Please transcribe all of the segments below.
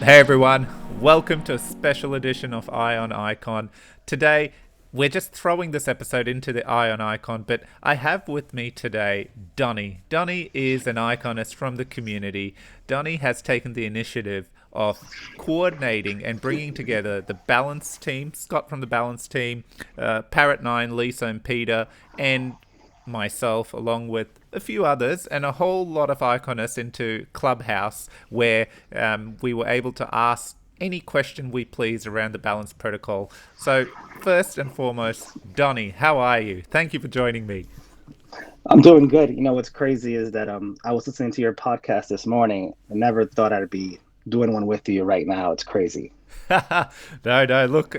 Hey everyone, welcome to a special edition of Eye on Icon. Today, we're just throwing this episode into the Eye on Icon, but I have with me today Donnie. Donnie is an iconist from the community. Donnie has taken the initiative of coordinating and bringing together the Balanced team, Scott from the Balanced team, Parrot 9, Lisa and Peter, and myself, along with a few others, and a whole lot of iconists into Clubhouse, where we were able to ask any question we please around the balance protocol. So, first and foremost, Donnie, how are you? Thank you for joining me. I'm doing good. You know, what's crazy is that I was listening to your podcast this morning. I never thought I'd be doing one with you right now. It's crazy. No, look,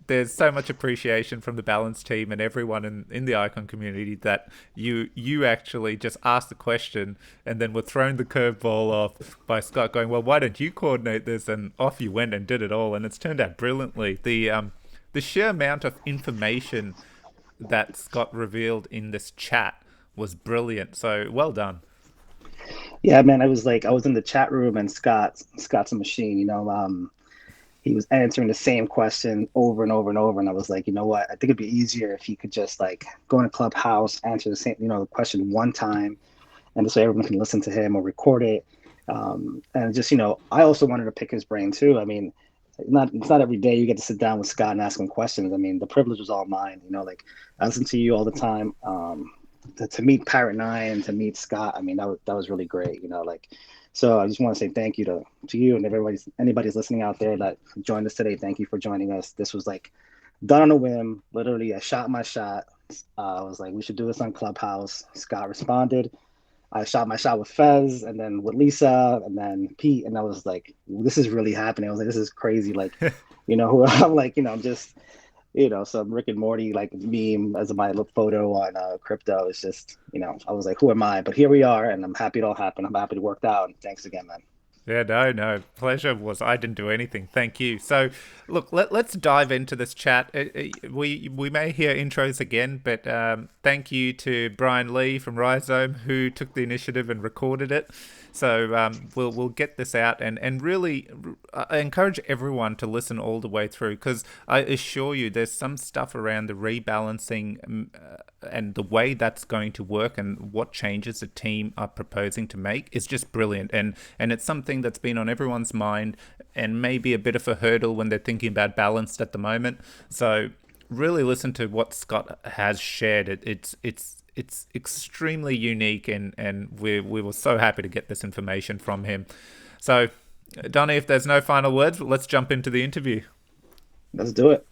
there's so much appreciation from the Balance team and everyone in the Icon community that you actually just asked the question and then were thrown the curveball off by Scott going, well, why don't you coordinate this? And off you went and did it all, and it's turned out brilliantly. The sheer amount of information that Scott revealed in this chat was brilliant. So well done. Yeah, man, I was in the chat room and Scott's a machine, he was answering the same question over and over and over. And I was like, you know what? I think it'd be easier if he could just like go in a clubhouse, answer the same, the question one time, and this way everyone can listen to him or record it. And just, I also wanted to pick his brain too. I mean, it's not every day you get to sit down with Scott and ask him questions. I mean, the privilege was all mine, like I listen to you all the time. To meet Parrot 9 and to meet Scott, I mean, that was really great, so I just want to say thank you to you and anybody's listening out there that joined us today. Thank you for joining us. This was like done on a whim. Literally, I shot my shot. I was like, we should do this on Clubhouse. Scott responded. I shot my shot with Fez and then with Lisa and then Pete. And I was like, this is really happening. I was like, this is crazy. Like, who I'm like, I'm just, some Rick and Morty like meme as my photo on crypto. It's just, I was like, who am I? But here we are, and I'm happy it all happened. I'm happy it worked out. And thanks again, man. Yeah, no. Pleasure was I didn't do anything. Thank you. So, look, let's dive into this chat. We may hear intros again, but thank you to Brian Lee from Rhizome who took the initiative and recorded it. So we'll get this out and really I encourage everyone to listen all the way through, because I assure you there's some stuff around the rebalancing and the way that's going to work and what changes the team are proposing to make is just brilliant, and it's something that's been on everyone's mind and maybe a bit of a hurdle when they're thinking about balanced at the moment. So really listen to what Scott has shared. It's extremely unique, and we were so happy to get this information from him. So, Donnie, if there's no final words, let's jump into the interview. Let's do it.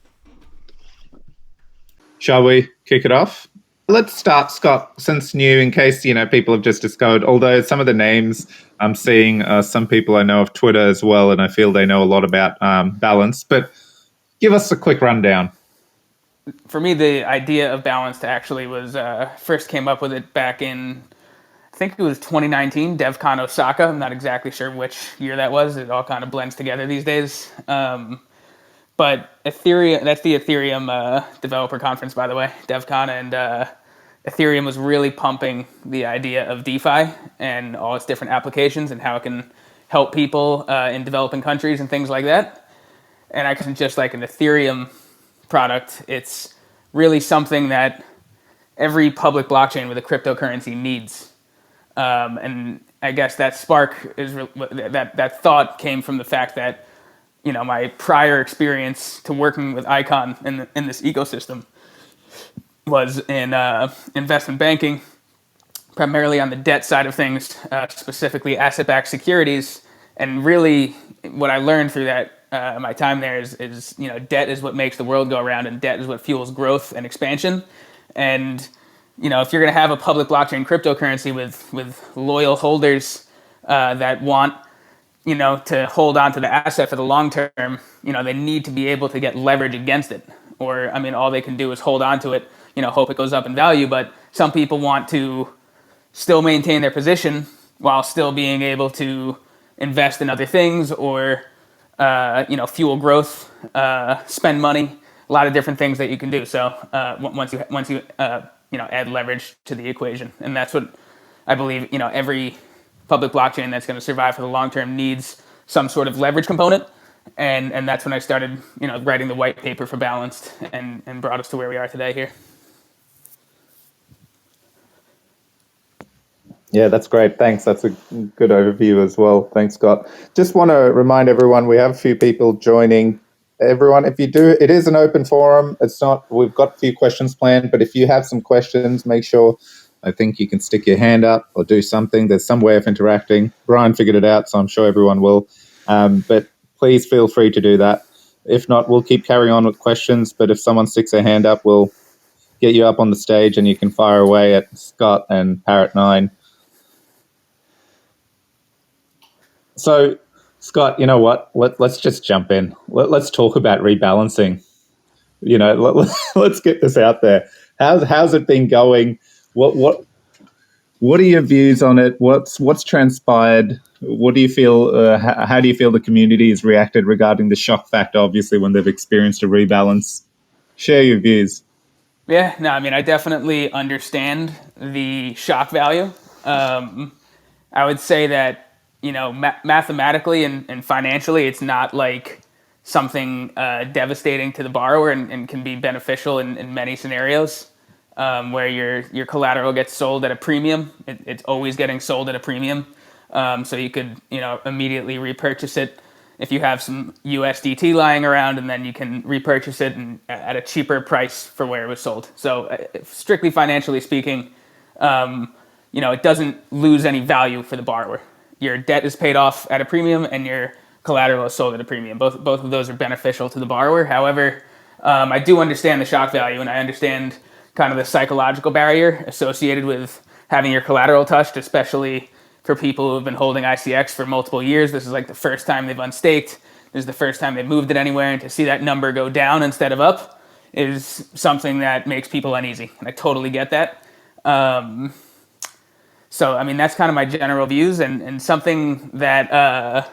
Shall we kick it off? Let's start, Scott, since new, in case, people have just discovered, although some of the names I'm seeing some people I know of Twitter as well, and I feel they know a lot about balance, but give us a quick rundown. For me, the idea of Balanced actually was first came up with it back in, I think it was 2019, DevCon Osaka. I'm not exactly sure which year that was. It all kind of blends together these days. But Ethereum, that's the Ethereum developer conference, by the way, DevCon, and Ethereum was really pumping the idea of DeFi and all its different applications and how it can help people in developing countries and things like that. And I can just like an Ethereum product, it's really something that every public blockchain with a cryptocurrency needs. And I guess that spark is that thought came from the fact that my prior experience to working with Icon in this ecosystem was in investment banking, primarily on the debt side of things, specifically asset-backed securities. And really, what I learned through that my time there is debt is what makes the world go around, and debt is what fuels growth and expansion. And if you're going to have a public blockchain cryptocurrency with loyal holders that want to hold on to the asset for the long term, they need to be able to get leverage against it. Or all they can do is hold on to it, hope it goes up in value. But some people want to still maintain their position while still being able to invest in other things or fuel growth, spend money, a lot of different things that you can do. So once you add leverage to the equation, and that's what I believe every public blockchain that's going to survive for the long term needs some sort of leverage component. And that's when I started, writing the white paper for Balanced and brought us to where we are today here. Yeah, that's great. Thanks. That's a good overview as well. Thanks, Scott. Just want to remind everyone, we have a few people joining. Everyone, if you do, it is an open forum. It's not, we've got a few questions planned, but if you have some questions, make sure, I think you can stick your hand up or do something. There's some way of interacting. Brian figured it out, so I'm sure everyone will. But please feel free to do that. If not, we'll keep carrying on with questions, but if someone sticks their hand up, we'll get you up on the stage and you can fire away at Scott and Parrot 9. So, Scott, you know what? Let's just jump in. Let's talk about rebalancing. Let's get this out there. How's it been going? What are your views on it? What's transpired? What do you feel? How do you feel the community has reacted regarding the shock factor? Obviously, when they've experienced a rebalance, share your views. Yeah, no, I mean, I definitely understand the shock value. I would say that, mathematically and financially, it's not like something devastating to the borrower and can be beneficial in many scenarios where your collateral gets sold at a premium. It's always getting sold at a premium. So you could, immediately repurchase it if you have some USDT lying around, and then you can repurchase it at a cheaper price for where it was sold. So strictly financially speaking, it doesn't lose any value for the borrower. Your debt is paid off at a premium and your collateral is sold at a premium. Both of those are beneficial to the borrower. However, I do understand the shock value, and I understand kind of the psychological barrier associated with having your collateral touched, especially for people who have been holding ICX for multiple years. This is like the first time they've unstaked. This is the first time they've moved it anywhere, and to see that number go down instead of up is something that makes people uneasy, and I totally get that. So, I mean, that's kind of my general views, and something that,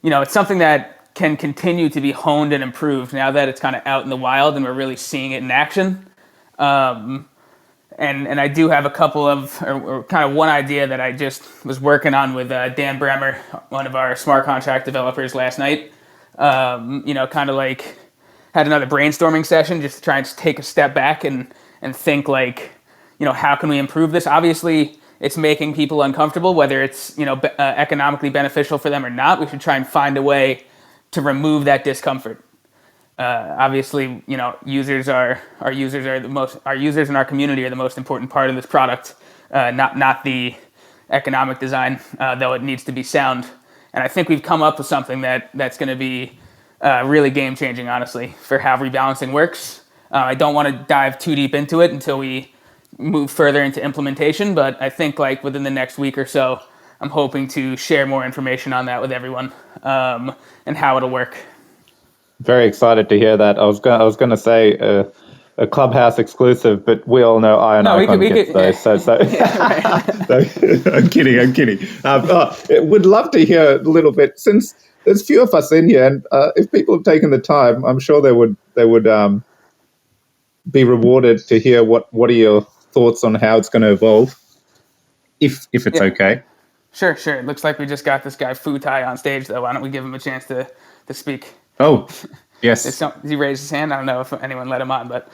it's something that can continue to be honed and improved now that it's kind of out in the wild and we're really seeing it in action. And I do have a couple of, or kind of one idea that I just was working on with Dan Bremer, one of our smart contract developers last night. Kind of like had another brainstorming session just to try and take a step back and think like, how can we improve this? Obviously, it's making people uncomfortable, whether it's, economically beneficial for them or not. We should try and find a way to remove that discomfort. Obviously, users in our community are the most important part of this product, not the economic design, though it needs to be sound. And I think we've come up with something that's going to be really game changing, honestly, for how rebalancing works. I don't want to dive too deep into it until we move further into implementation, but I think like within the next week or so, I'm hoping to share more information on that with everyone and how it'll work. Very excited to hear that. I was going to say a Clubhouse exclusive, but we all know Icon gets those. So yeah, right. I'm kidding. Would love to hear a little bit, since there's few of us in here, and if people have taken the time, I'm sure they would be rewarded to hear what are your thoughts on how it's going to evolve, if it's okay. Sure. It looks like we just got this guy Futai on stage, though. Why don't we give him a chance to speak? Oh, yes. He raised his hand. I don't know if anyone let him on, but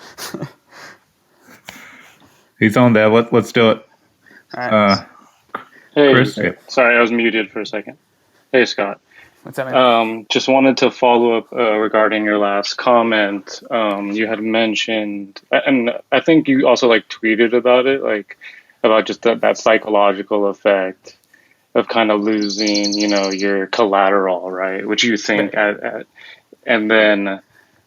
he's on there. Let's do it. All right. Hey, Chris? sorry, I was muted for a second. Hey, Scott. What's up, man? Just wanted to follow up regarding your last comment. You had mentioned, and I think you also tweeted about it, about just that psychological effect of kind of losing, your collateral, right? Which you think and then,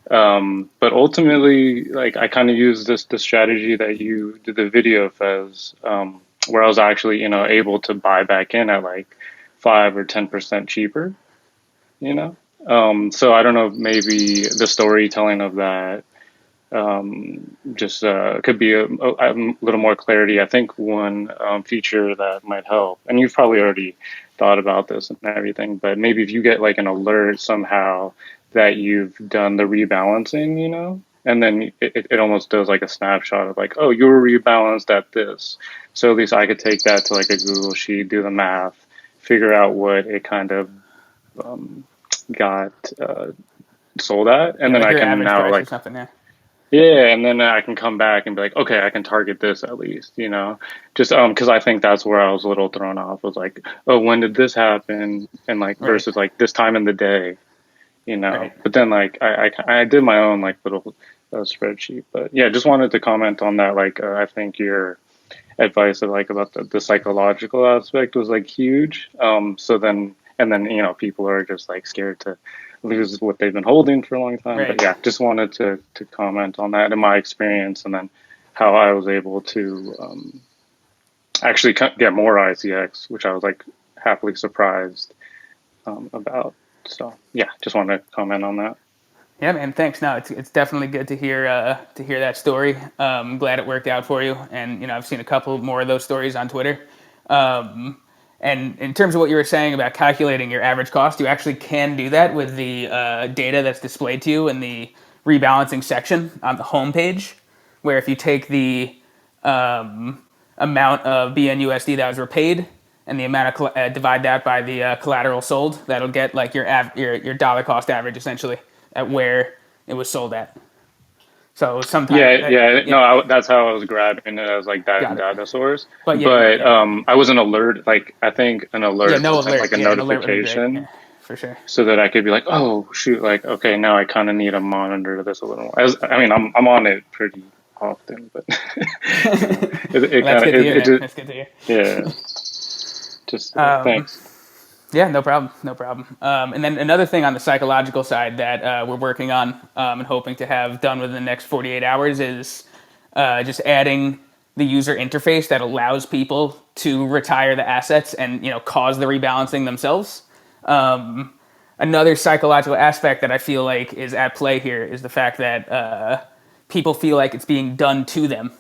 but ultimately, I kind of used the strategy that you did the video as, where I was actually, able to buy back in at 5 or 10% cheaper, So I don't know, maybe the storytelling of that just could be a little more clarity. I think one feature that might help, and you've probably already thought about this and everything, but maybe if you get an alert somehow that you've done the rebalancing, and then it almost does a snapshot of oh, you were rebalanced at this. So at least I could take that to a Google sheet, do the math, figure out what it kind of got sold at, and then like I your can average now price or like something. Yeah. yeah, and then I can come back and be like, okay, I can target this at least, just because I think that's where I was a little thrown off, was like, oh, when did this happen, and like Right. versus like this time in the day, Right. But then like I did my own like little spreadsheet, but yeah, just wanted to comment on that. Like I think your advice of like about the psychological aspect was like huge. So then and then people are just like scared to lose what they've been holding for a long time. But Right. yeah, just wanted to comment on that in my experience, and then how I was able to actually get more ICX, which I was like happily surprised about. So yeah, just wanted to comment on that. Yeah, man. Thanks. No, it's definitely good to hear that story. I'm glad it worked out for you, and I've seen a couple more of those stories on Twitter. And in terms of what you were saying about calculating your average cost, you actually can do that with the data that's displayed to you in the rebalancing section on the homepage, where if you take the amount of BNUSD that was repaid and the amount of divide that by the collateral sold, that'll get like your dollar cost average essentially at where it was sold at. So sometimes, Yeah, yeah, no, that's how I was grabbing it as like that got it. data source. But But yeah, I was an alert, like I think an yeah, alert no was like alert. a Yeah, an alert would be great. notification, Yeah, for sure. so that I could be like, oh shoot, like okay, now I kind of need to monitor this a little more. I mean, I'm on it pretty often, but it Well, that's kind of good to hear, it man. just That's good to hear. yeah, just thanks. Yeah, no problem, no problem. And then another thing on the psychological side that we're working on and hoping to have done within the next 48 hours is just adding the user interface that allows people to retire the assets and cause the rebalancing themselves. Another psychological aspect that I feel like is at play here is the fact that people feel like it's being done to them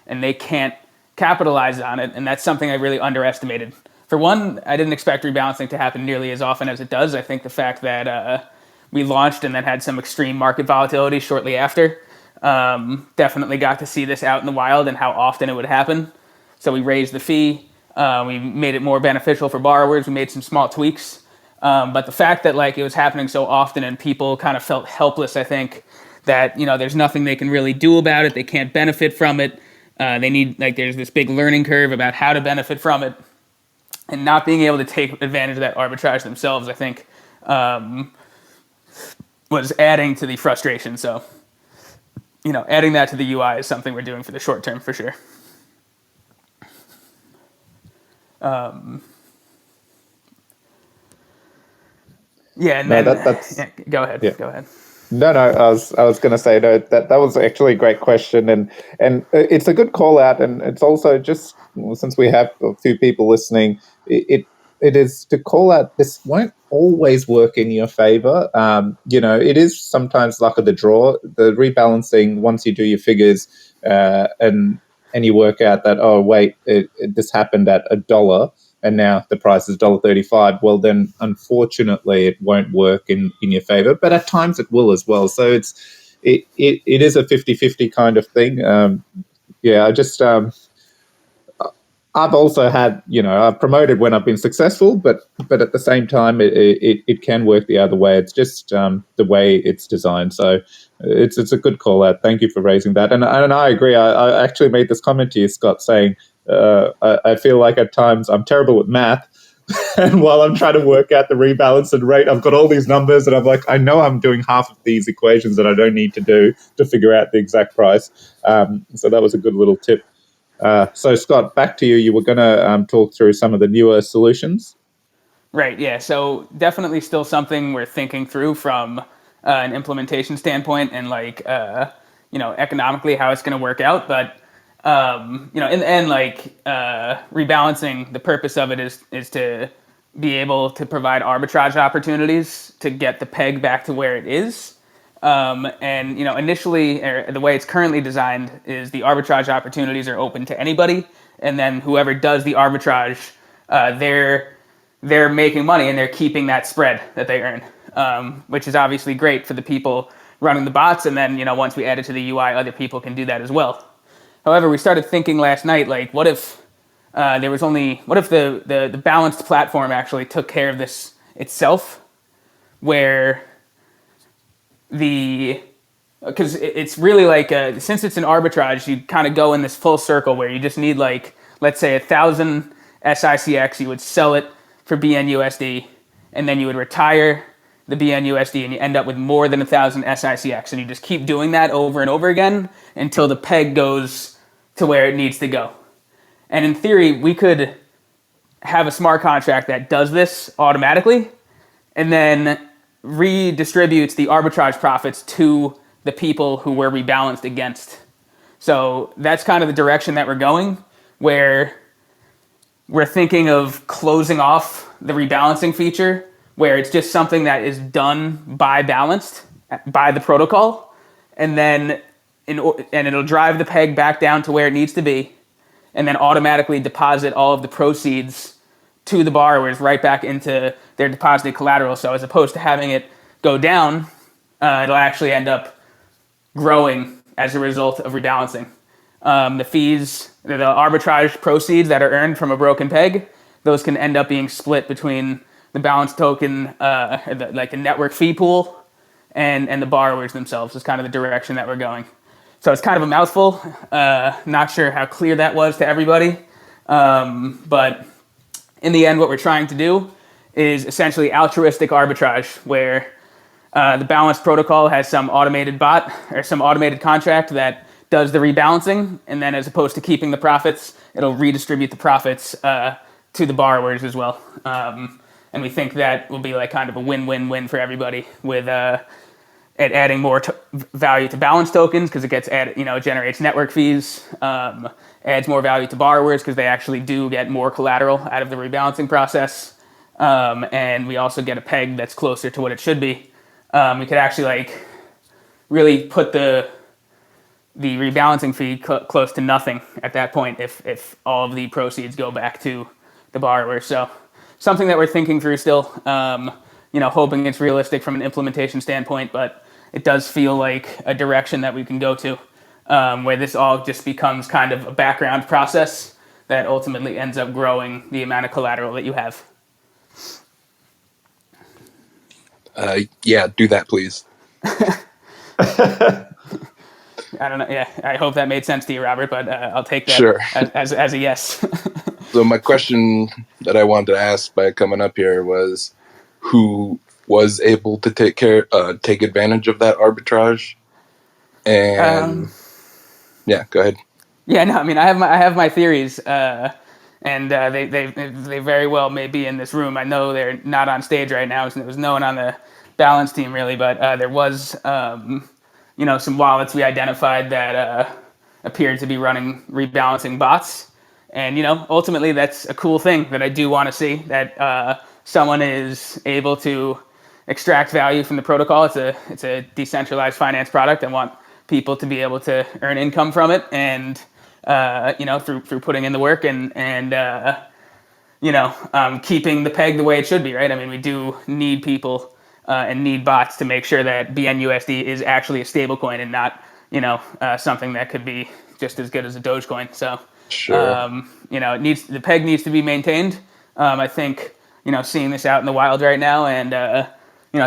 and they can't capitalize on it. And that's something I really underestimated. For one, I didn't expect rebalancing to happen nearly as often as it does. I think the fact that we launched and then had some extreme market volatility shortly after definitely got to see this out in the wild and how often it would happen. So we raised the fee. We made it more beneficial for borrowers. We made some small tweaks. But the fact that like it was happening so often and people kind of felt helpless, I think that there's nothing they can really do about it. They can't benefit from it. They need there's this big learning curve about how to benefit from it, and not being able to take advantage of that arbitrage themselves, I think, was adding to the frustration. So, adding that to the UI is something we're doing for the short term for sure. Yeah, and No, then that's yeah, go ahead. yeah. Go ahead. No, I was going to say no. That was actually a great question, and it's a good call out, and it's also just since we have a few people listening, it is to call out. This won't always work in your favor. It is sometimes luck of the draw. The rebalancing once you do your figures, and you work out that wait, this happened at $1 and now the price is $1.35, well then unfortunately it won't work in your favor, but at times it will as well. So it is a 50-50 kind of thing. I just I've also had, I've promoted when I've been successful, but at the same time, it can work the other way. It's just the way it's designed. So it's a good call out. Thank you for raising that. And I agree. I actually made this comment to you, Scott, saying I feel like at times I'm terrible at math. And while I'm trying to work out the rebalance and rate, I've got all these numbers and I'm like, I know I'm doing half of these equations that I don't need to do to figure out the exact price. So that was a good little tip. So, Scott, back to you. You were going to talk through some of the newer solutions. Right. Yeah. So definitely still something we're thinking through from an implementation standpoint and economically how it's going to work out. But in the end, rebalancing, the purpose of it is to be able to provide arbitrage opportunities to get the peg back to where it is. Initially, the way it's currently designed is the arbitrage opportunities are open to anybody, and then whoever does the arbitrage, they're making money and they're keeping that spread that they earn, which is obviously great for the people running the bots. And then once we add it to the UI, other people can do that as well. However, we started thinking last night, like, what if the balanced platform actually took care of this itself? where because it's really like since it's an arbitrage, you kind of go in this full circle where you just need, like, let's say 1,000 SICX, you would sell it for BNUSD, and then you would retire the BNUSD, and you end up with more than 1,000 SICX, and you just keep doing that over and over again until the peg goes to where it needs to go. And in theory, we could have a smart contract that does this automatically and then redistributes the arbitrage profits to the people who were rebalanced against. So that's kind of the direction that we're going, where we're thinking of closing off the rebalancing feature, where it's just something that is done by Balanced, by the protocol, and then and it'll drive the peg back down to where it needs to be, and then automatically deposit all of the proceeds to the borrowers right back into their deposited collateral. So as opposed to having it go down, it'll actually end up growing as a result of rebalancing. The fees, the arbitrage proceeds that are earned from a broken peg, those can end up being split between the balance token, like a network fee pool, and the borrowers themselves is kind of the direction that we're going. So it's kind of a mouthful. Not sure how clear that was to everybody. But in the end, what we're trying to do is essentially altruistic arbitrage, where the Balanced protocol has some automated bot or some automated contract that does the rebalancing, and then as opposed to keeping the profits, it'll redistribute the profits to the borrowers as well. And we think that will be like kind of a win-win-win for everybody, with it adding more value to balance tokens because it gets added, it generates network fees, adds more value to borrowers because they actually do get more collateral out of the rebalancing process, and we also get a peg that's closer to what it should be. We could actually really put the rebalancing fee close to nothing at that point if all of the proceeds go back to the borrower. So something that we're thinking through still, hoping it's realistic from an implementation standpoint, but it does feel like a direction that we can go to, where this all just becomes kind of a background process that ultimately ends up growing the amount of collateral that you have. Yeah, do that, please. I don't know. Yeah, I hope that made sense to you, Robert, but I'll take that Sure. as a yes. So my question that I wanted to ask by coming up here was, who was able to take advantage of that arbitrage? And yeah, go ahead. Yeah, no, I mean, I have my theories, and they very well may be in this room. I know they're not on stage right now, so there was no one on the balance team really, but there was some wallets we identified that appeared to be running rebalancing bots. And, ultimately that's a cool thing that I do want to see, that someone is able to extract value from the protocol. It's a decentralized finance product. I want people to be able to earn income from it, and, through putting in the work and keeping the peg the way it should be, right? I mean, we do need people and need bots to make sure that BNUSD is actually a stable coin and not, something that could be just as good as a Dogecoin. So, Sure. the peg needs to be maintained. I think, seeing this out in the wild right now and,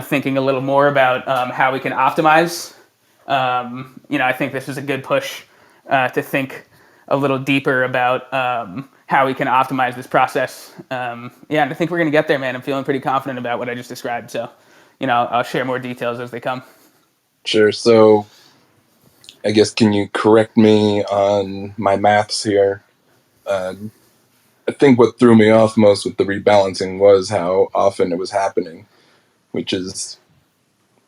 thinking a little more about how we can optimize, I think this is a good push to think a little deeper about how we can optimize this process. And I think we're going to get there, man. I'm feeling pretty confident about what I just described. So, I'll share more details as they come. Sure. So I guess, can you correct me on my maths here? I think what threw me off most with the rebalancing was how often it was happening, which is,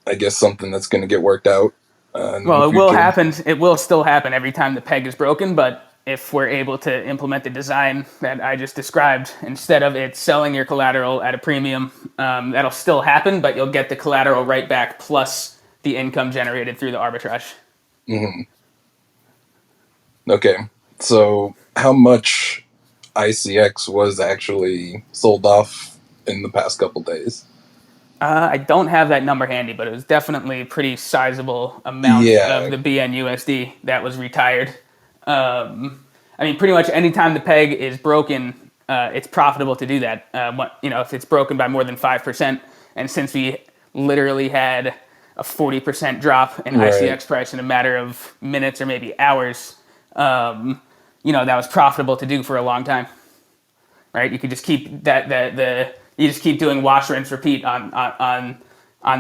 I guess, something that's going to get worked out. Well, it will happen. It will still happen every time the peg is broken, but if we're able to implement the design that I just described, instead of it selling your collateral at a premium, that'll still happen, but you'll get the collateral right back plus the income generated through the arbitrage. Mm-hmm. Okay, so how much ICX was actually sold off in the past couple days? I don't have that number handy, but it was definitely a pretty sizable amount of the BNUSD that was retired. Pretty much any time the peg is broken, it's profitable to do that. If it's broken by more than 5%, and since we literally had a 40% drop in ICX price in a matter of minutes or maybe hours, that was profitable to do for a long time, right? You could just keep you just keep doing wash, rinse, repeat on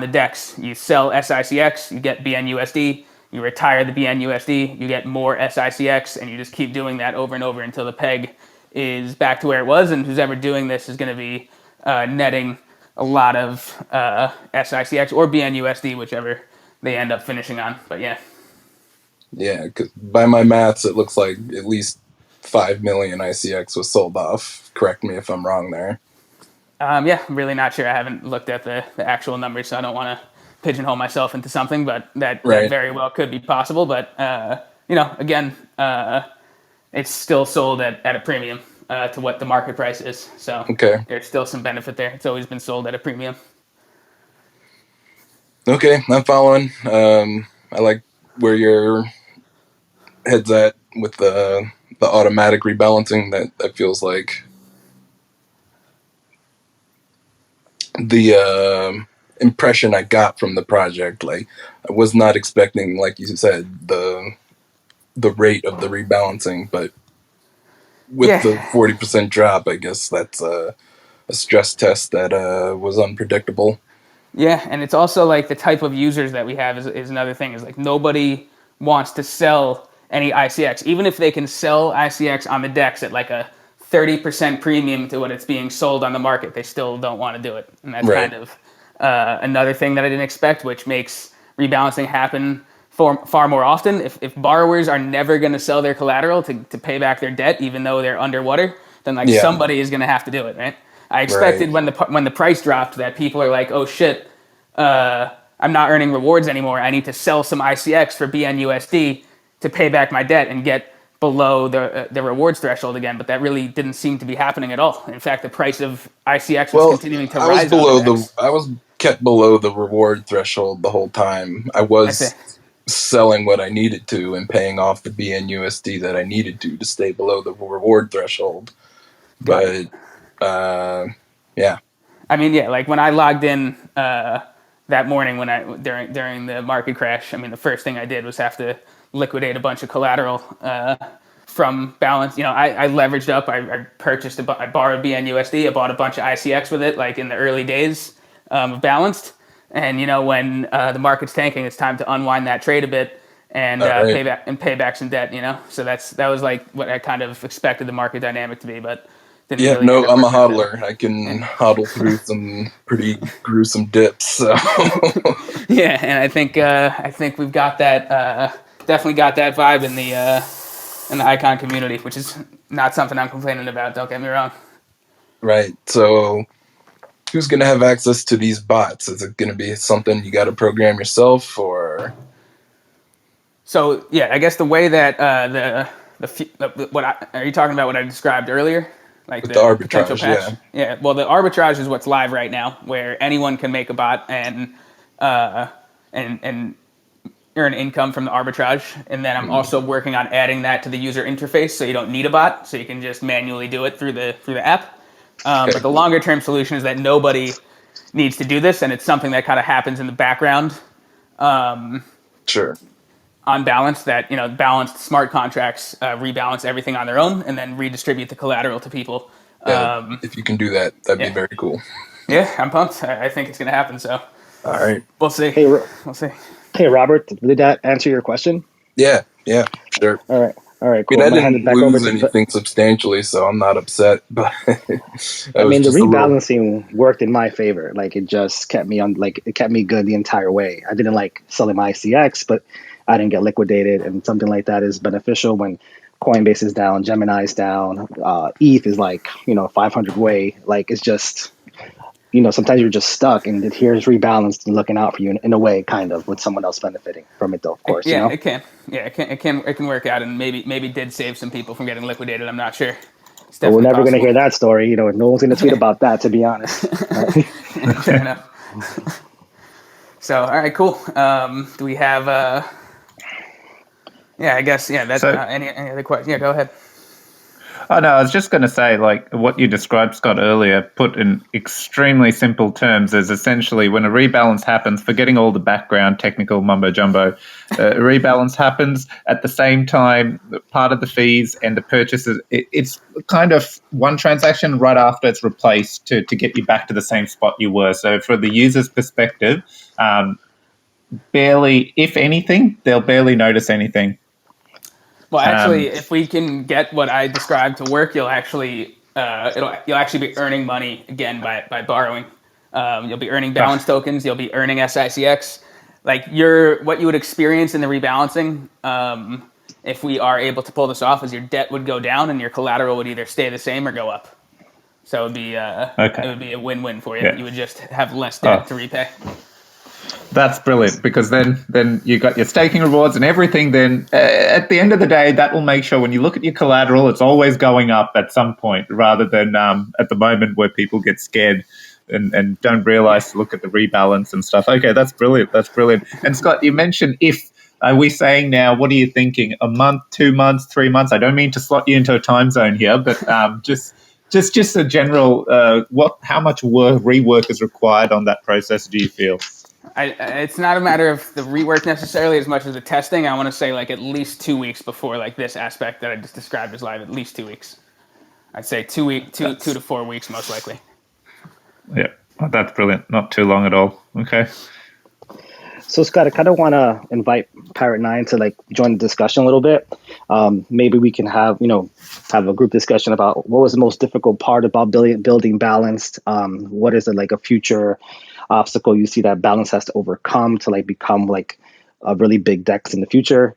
the DEX. You sell SICX, you get BNUSD, you retire the BNUSD, you get more SICX, and you just keep doing that over and over until the peg is back to where it was, and who's ever doing this is going to be netting a lot of SICX or BNUSD, whichever they end up finishing on. But yeah. Yeah, 'cause by my maths, it looks like at least 5 million ICX was sold off. Correct me if I'm wrong there. Yeah, I'm really not sure. I haven't looked at the actual numbers, so I don't want to pigeonhole myself into something, but that very well could be possible. But, again, it's still sold at a premium to what the market price is. So there's still some benefit there. It's always been sold at a premium. Okay, I'm following. I like where your head's at with the automatic rebalancing. That feels like the impression I got from the project. Like, I was not expecting, like you said, the rate of the rebalancing, but with the 40% drop, I guess that's a stress test that was unpredictable. Yeah, and it's also like the type of users that we have is another thing. Is like nobody wants to sell any ICX, even if they can sell ICX on the DEX at like a 30% premium to what it's being sold on the market. They still don't want to do it, and that's kind of another thing that I didn't expect, which makes rebalancing happen far more often. If borrowers are never going to sell their collateral to pay back their debt, even though they're underwater, then somebody is going to have to do it, right? I expected when the price dropped that people are like, oh shit, I'm not earning rewards anymore. I need to sell some ICX for BNUSD to pay back my debt and get below the rewards threshold again. But that really didn't seem to be happening at all. In fact, the price of ICX was continuing to rise. I was kept below the reward threshold the whole time. I was selling what I needed to and paying off the BNUSD that I needed to stay below the reward threshold. But I mean, like when I logged in that morning during the market crash, I mean, the first thing I did was have to liquidate a bunch of collateral from Balance. I leveraged up. I purchased I borrowed BNUSD. I bought a bunch of ICX with it, like in the early days of Balanced. And when the market's tanking, it's time to unwind that trade a bit and pay back some debt. So that was like what I kind of expected the market dynamic to be, but. I'm a hodler. I can hodl through some pretty gruesome dips. So. Yeah, and I think we've got that. Definitely got that vibe in the Icon community, which is not something I'm complaining about. Don't get me wrong. Right. So, who's going to have access to these bots? Is it going to be something you got to program yourself, or? So yeah, I guess the way that are you talking about what I described earlier? Like the arbitrage, patch? Yeah. Well, the arbitrage is what's live right now, where anyone can make a bot and earn income from the arbitrage. And then I'm also working on adding that to the user interface, so you don't need a bot, so you can just manually do it through the app. But the longer term solution is that nobody needs to do this, and it's something that kind of happens in the background. Sure. On Balance, that balanced smart contracts rebalance everything on their own and then redistribute the collateral to people. If you can do that, that'd be very cool. Yeah, I'm pumped. I think it's going to happen. So, all right, we'll see. We'll see. Hey, Robert, did that answer your question? Yeah, sure. All right, cool. I mean, I didn't lose anything substantially, so I'm not upset. But I mean, the rebalancing worked in my favor. Like, it just kept me it kept me good the entire way. I didn't like selling my ICX, but I didn't get liquidated, and something like that is beneficial when Coinbase is down, Gemini's down, ETH is 500 way. Like, it's just, sometimes you're just stuck, and here's rebalanced and looking out for you in a way, kind of, with someone else benefiting from it, though, of course. Yeah, it can. Yeah, it can work out, and maybe did save some people from getting liquidated. I'm not sure. But we're never going to hear that story. No one's going to tweet about that, to be honest. Fair enough. So, all right, cool. Do we have? Yeah, I guess. Yeah, that's any other question. Yeah, go ahead. Oh, no, I was just going to say, like, what you described, Scott, earlier, put in extremely simple terms, is essentially when a rebalance happens, forgetting all the background technical mumbo-jumbo, a rebalance happens at the same time, part of the fees and the purchases, it's kind of one transaction right after it's replaced to get you back to the same spot you were. So for the user's perspective, barely, if anything, they'll barely notice anything. Well, actually, if we can get what I described to work, you'll actually be earning money again by borrowing. You'll be earning balance tokens. You'll be earning SICX. Like what you would experience in the rebalancing, if we are able to pull this off, is your debt would go down and your collateral would either stay the same or go up. So it would be a win-win for you. Yeah. You would just have less debt to repay. That's brilliant, because then you got your staking rewards and everything. Then at the end of the day, that will make sure when you look at your collateral, it's always going up at some point, rather than at the moment where people get scared and don't realize to look at the rebalance and stuff. Okay, that's brilliant. That's brilliant. And Scott, you mentioned if. Are we saying now, what are you thinking? A month, 2 months, 3 months? I don't mean to slot you into a time zone here, but just a general, how much rework is required on that process, do you feel? It's not a matter of the rework necessarily as much as the testing. I want to say like at least 2 weeks before like this aspect that I just described is live, at least 2 weeks. I'd say 2 to 4 weeks most likely. Yeah, that's brilliant. Not too long at all. Okay. So Scott, I kind of want to invite Parrot 9 to like join the discussion a little bit. Maybe we can have a group discussion about what was the most difficult part about building Balanced. What is it like a future obstacle you see that Balance has to overcome to like become like a really big DEX in the future?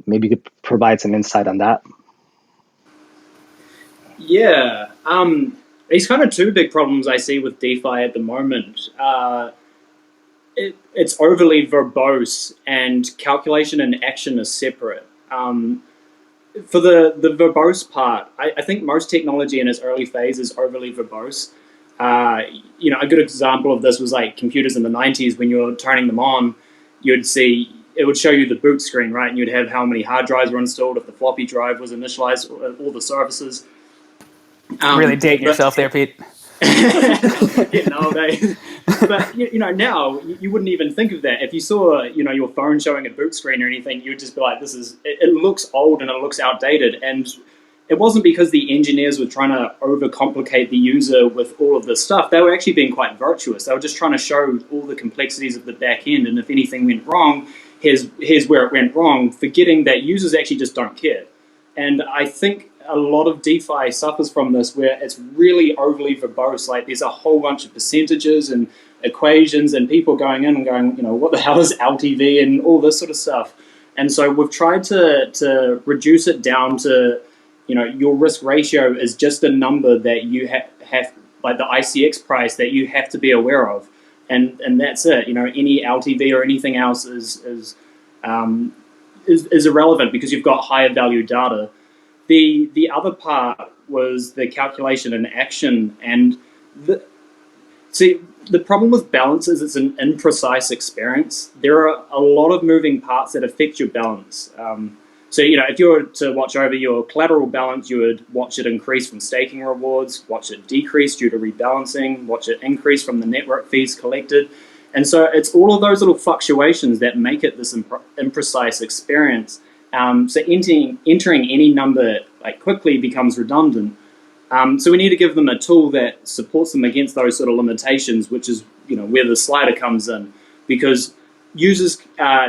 Maybe you could provide some insight on that. Yeah, there's kind of two big problems I see with DeFi at the moment. It's overly verbose, and calculation and action are separate. For the verbose part, I think most technology in its early phase is overly verbose. A good example of this was like computers in the 90s. When you were turning them on, you'd see it would show you the boot screen, right? And you'd have how many hard drives were installed, if the floppy drive was initialized, all the services. Really dating yourself there, Pete. Getting old, eh? But now you wouldn't even think of that. If you saw your phone showing a boot screen or anything, you would just be like, it looks old and it looks outdated. And it wasn't because the engineers were trying to overcomplicate the user with all of this stuff. They were actually being quite virtuous. They were just trying to show all the complexities of the back end, and if anything went wrong, here's where it went wrong, forgetting that users actually just don't care. And I think a lot of DeFi suffers from this, where it's really overly verbose. Like there's a whole bunch of percentages and equations and people going in and going, what the hell is LTV and all this sort of stuff. And so we've tried to reduce it down to, your risk ratio is just a number that you have like the ICX price that you have to be aware of. And that's it. Any LTV or anything else is irrelevant because you've got higher value data. The other part was the calculation and action, and the problem with balance is it's an imprecise experience. There are a lot of moving parts that affect your balance. If you were to watch over your collateral balance, you would watch it increase from staking rewards, watch it decrease due to rebalancing, watch it increase from the network fees collected. And so it's all of those little fluctuations that make it this imprecise experience. So entering any number like quickly becomes redundant. So we need to give them a tool that supports them against those sort of limitations, which is where the slider comes in, because users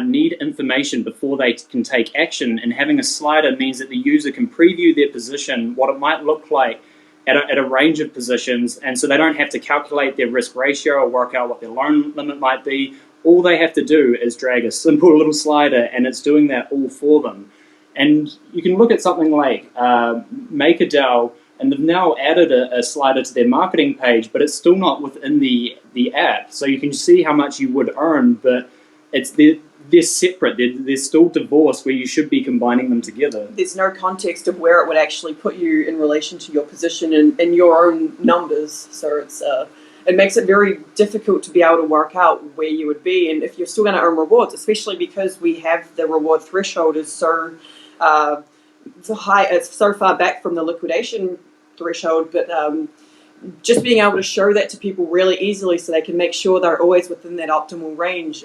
need information before they can take action, and having a slider means that the user can preview their position, what it might look like at a range of positions, and so they don't have to calculate their risk ratio or work out what their loan limit might be. All they have to do is drag a simple little slider, and it's doing that all for them. And you can look at something like MakerDAO, and they've now added a slider to their marketing page, but it's still not within the app. So you can see how much you would earn, but they're separate. They're still divorced, where you should be combining them together. There's no context of where it would actually put you in relation to your position and your own numbers. So it makes it very difficult to be able to work out where you would be, and if you're still going to earn rewards, especially because we have the reward threshold is so it's so far back from the liquidation threshold, but just being able to show that to people really easily so they can make sure they're always within that optimal range.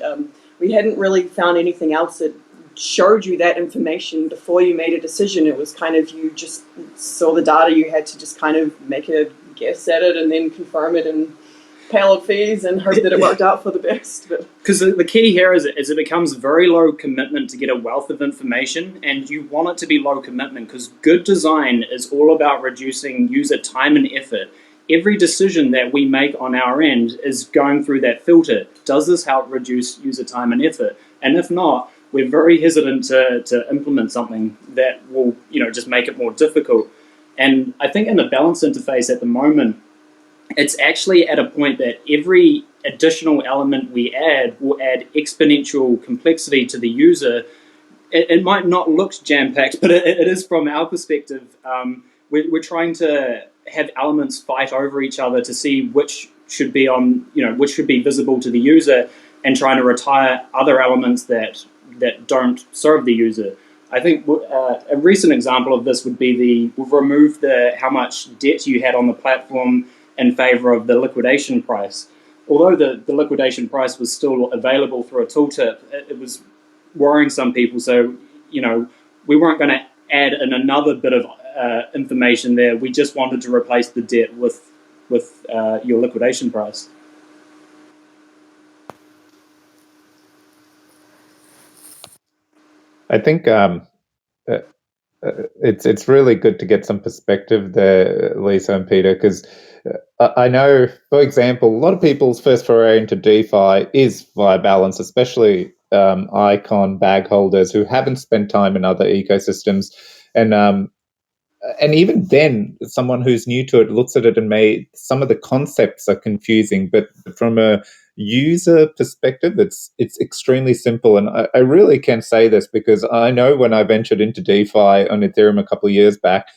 We hadn't really found anything else that showed you that information before you made a decision. It was kind of, you just saw the data, you had to just kind of make a guess at it and then confirm it and pay a lot of fees and hope that it worked out for the best. Because the key here is it becomes very low commitment to get a wealth of information, and you want it to be low commitment because good design is all about reducing user time and effort. Every decision that we make on our end is going through that filter. Does this help reduce user time and effort? And if not, we're very hesitant to implement something that will, just make it more difficult. And I think in the balance interface at the moment, it's actually at a point that every additional element we add will add exponential complexity to the user. It might not look jam-packed, but it is from our perspective. We're trying to have elements fight over each other to see which should be which should be visible to the user, and trying to retire other elements that don't serve the user. I think a recent example of this would be we've removed how much debt you had on the platform in favor of the liquidation price. Although the liquidation price was still available through a tooltip, it was worrying some people. So, we weren't going to add in another bit of information there. We just wanted to replace the debt with your liquidation price. I think it's really good to get some perspective there, Lisa and Peter, because I know, for example, a lot of people's first foray into DeFi is via Balance, especially Icon bag holders who haven't spent time in other ecosystems. And even then, someone who's new to it looks at it and some of the concepts are confusing, but from a user perspective, it's extremely simple. And I really can say this because I know when I ventured into DeFi on Ethereum a couple of years back,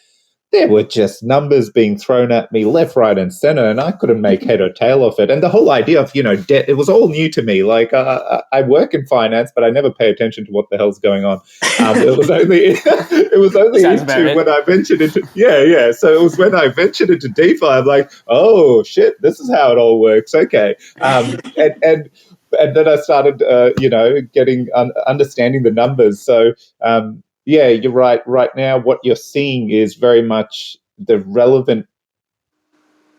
there were just numbers being thrown at me left, right, and center, and I couldn't make head or tail of it. And the whole idea of, debt, it was all new to me. Like, I work in finance, but I never pay attention to what the hell's going on. It was only when I ventured into, So it was when I ventured into DeFi, I'm like, oh shit, this is how it all works. Okay. And then I started, understanding the numbers. So, yeah, you're right. Right now, what you're seeing is very much the relevant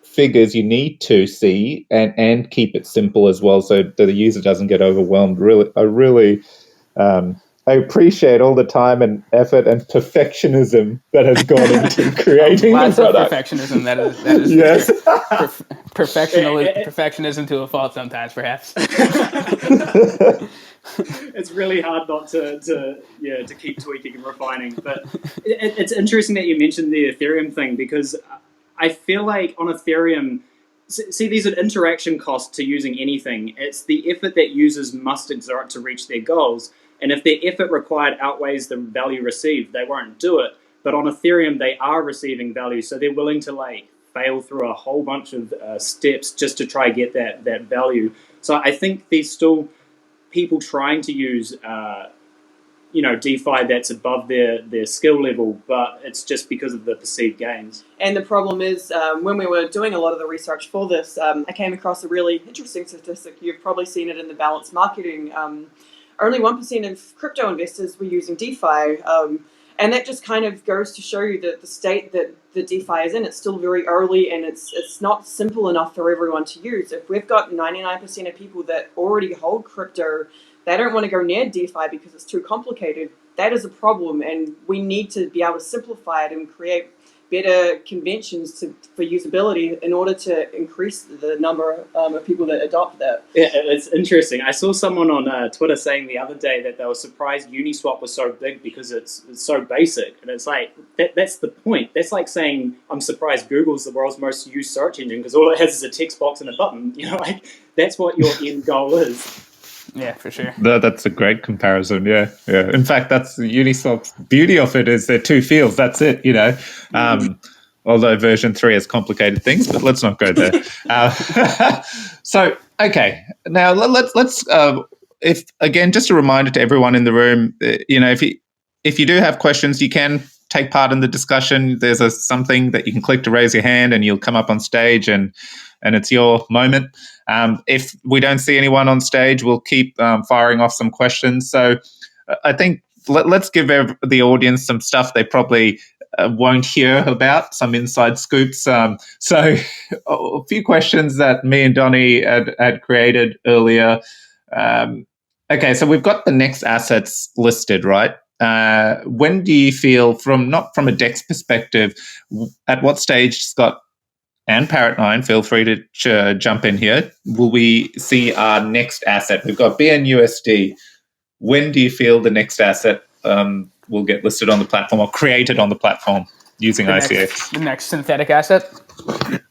figures you need to see and keep it simple as well so that the user doesn't get overwhelmed. I appreciate all the time and effort and perfectionism that has gone into creating lots the of product. perfectionism. That is yes. Perfectionism to a fault sometimes, perhaps. It's really hard not to keep tweaking and refining. But it's interesting that you mentioned the Ethereum thing, because I feel like on Ethereum, see, there's an interaction cost to using anything. It's the effort that users must exert to reach their goals. And if their effort required outweighs the value received, they won't do it. But on Ethereum, they are receiving value, so they're willing to fail through a whole bunch of steps just to try get that value. So I think there's still people trying to use DeFi that's above their skill level, but it's just because of the perceived gains. And the problem is, when we were doing a lot of the research for this, I came across a really interesting statistic. You've probably seen it in the balance marketing. Only 1% of crypto investors were using DeFi. And that just kind of goes to show you that the state that the DeFi is in, it's still very early, and it's not simple enough for everyone to use. If we've got 99% of people that already hold crypto, they don't want to go near DeFi because it's too complicated. That is a problem, and we need to be able to simplify it and create better conventions for usability in order to increase the number of people that adopt that. Yeah, it's interesting. I saw someone on Twitter saying the other day that they were surprised Uniswap was so big because it's so basic. And it's like, that's the point. That's like saying, I'm surprised Google's the world's most used search engine because all it has is a text box and a button. That's what your end goal is. Yeah, for sure. That's a great comparison. Yeah. In fact, that's the Uniswap's beauty of it is there are two fields. That's it. Although version 3 has complicated things, but let's not go there. So, okay, now let's. If again, just a reminder to everyone in the room, if you do have questions, you can take part in the discussion, there's something that you can click to raise your hand, and you'll come up on stage, and it's your moment. If we don't see anyone on stage, we'll keep firing off some questions. So I think let's give the audience some stuff they probably won't hear about, some inside scoops. So a few questions that me and Donnie had created earlier. Okay, so we've got the next assets listed, right? When do you feel, not from a DEX perspective, at what stage, Scott and Parrot9, feel free to jump in here, will we see our next asset? We've got BNUSD. When do you feel the next asset will get listed on the platform or created on the platform using ICX? The next synthetic asset?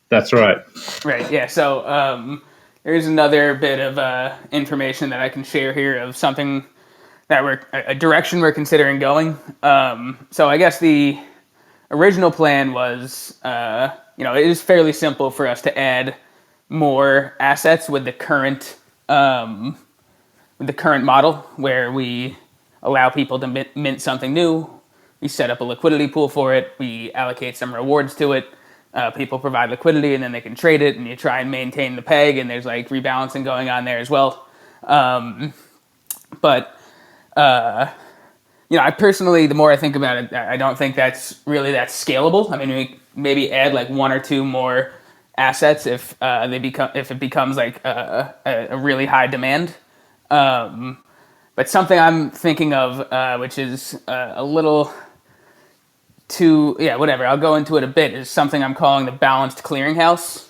That's right. Right, yeah. So there's another bit of information that I can share here of something that a direction we're considering going. So I guess the original plan was, it is fairly simple for us to add more assets with the current model, where we allow people to mint something new. We set up a liquidity pool for it. We allocate some rewards to it. People provide liquidity, and then they can trade it, and you try and maintain the peg, and there's like rebalancing going on there as well. But I personally, the more I think about it, I don't think that's really that scalable. I mean, we maybe add like one or two more assets if it becomes like a really high demand. But something I'm thinking of, which is a little too, whatever, I'll go into it a bit, is something I'm calling the balanced clearinghouse,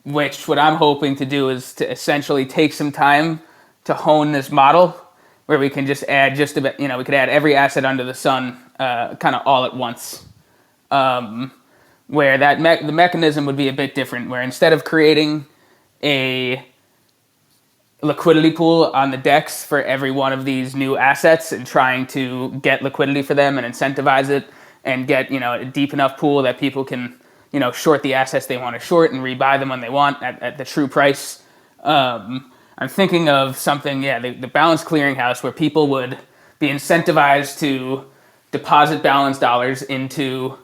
which what I'm hoping to do is to essentially take some time to hone this model where we can just add we could add every asset under the sun kind of all at once. Where the mechanism would be a bit different, where instead of creating a liquidity pool on the DEX for every one of these new assets and trying to get liquidity for them and incentivize it and get a deep enough pool that people can short the assets they want to short and rebuy them when they want at the true price. I'm thinking of something, the balanced clearinghouse, where people would be incentivized to deposit balanced dollars into